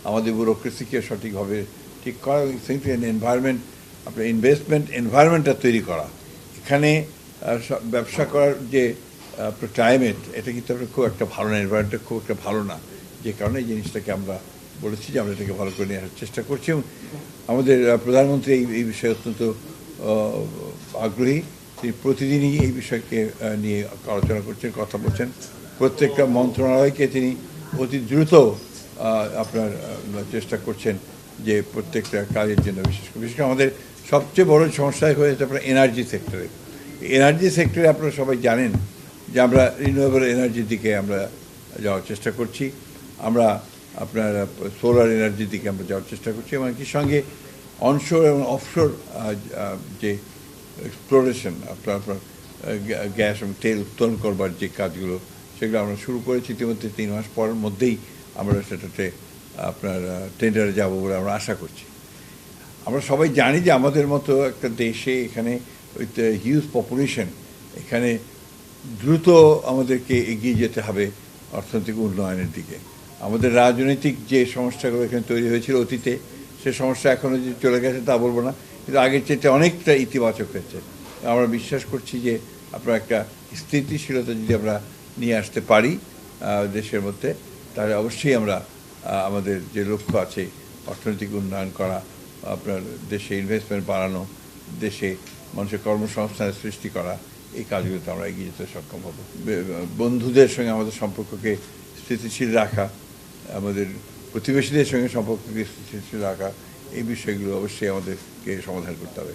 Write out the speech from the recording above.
আমাদের ব্যুরোক্রেসিকে সঠিকভাবে ঠিক করা, সিগনিফিকেন্ট এনভায়রনমেন্ট, আপনার ইনভেস্টমেন্ট এনভায়রনমেন্টটা তৈরি করা। এখানে ব্যবসা করার যে আপনার ক্লাইমেট, এটা কিন্তু আপনার খুব একটা ভালো না, এনভায়রনমেন্টটা খুব একটা ভালো না, যে কারণে এই জিনিসটাকে আমরা বলেছি যে আমরা এটাকে ভালো করে নিয়ে আসার চেষ্টা করছি। এবং আমাদের প্রধানমন্ত্রী এই বিষয়ে অত্যন্ত আগ্রহী। তিনি প্রতিদিনই এই বিষয়কে নিয়ে আলোচনা করছেন, কথা বলছেন। প্রত্যেকটা মন্ত্রণালয়কে তিনি অতি দ্রুত আপনার চেষ্টা করছেন যে প্রত্যেকটা কাজের জন্য, বিশেষ করে আমাদের সবচেয়ে বড় সমস্যা হয়েছে আপনার এনার্জি সেক্টরে। এনার্জি সেক্টরে আপনারা সবাই জানেন যে আমরা রিনিউয়েবল এনার্জির দিকে আমরা যাওয়ার চেষ্টা করছি। আমরা আপনার সোলার এনার্জির দিকে আমরা যাওয়ার চেষ্টা করছি, এবং একই সঙ্গে অনশোর এবং অফশোর যে এক্সপ্লোরেশন, আপনার গ্যাস এবং তেল উত্তোলন করবার যে কাজগুলো, সেগুলো আমরা শুরু করেছি ইতিমধ্যে। 3 মাস পরের মধ্যেই আমরা সেটাতে আপনার টেন্ডারে যাব বলে আমরা আশা করছি। আমরা সবাই জানি যে আমাদের মতো একটা দেশে এখানে উইথ হিউজ পপুলেশন, এখানে দ্রুত আমাদেরকে এগিয়ে যেতে হবে অর্থনৈতিক উন্নয়নের দিকে। আমাদের রাজনৈতিক যে সমস্যাগুলো এখানে তৈরি হয়েছিল অতীতে, সে সমস্যা এখনও যে চলে গেছে তা বলবো না, কিন্তু আগের চেয়ে অনেকটা ইতিবাচক হয়েছে। আমরা বিশ্বাস করছি যে আপনার একটা স্থিতিশীলতা যদি আমরা নিয়ে আসতে পারি দেশের মধ্যে, তাহলে অবশ্যই আমরা আমাদের যে লক্ষ্য আছে অর্থনৈতিক উন্নয়ন করা, আপনার দেশে ইনভেস্টমেন্ট বাড়ানো, দেশে মানুষের কর্মসংস্থানের সৃষ্টি করা, এই কাজগুলোতে আমরা এগিয়ে যেতে সক্ষম হব। বন্ধুদের সঙ্গে আমাদের সম্পর্ককে স্থিতিশীল রাখা, আমাদের প্রতিবেশীদের সঙ্গে সম্পর্ককে স্থিতিশীল রাখা, এই বিষয়গুলো অবশ্যই আমাদেরকে সমাধান করতে হবে।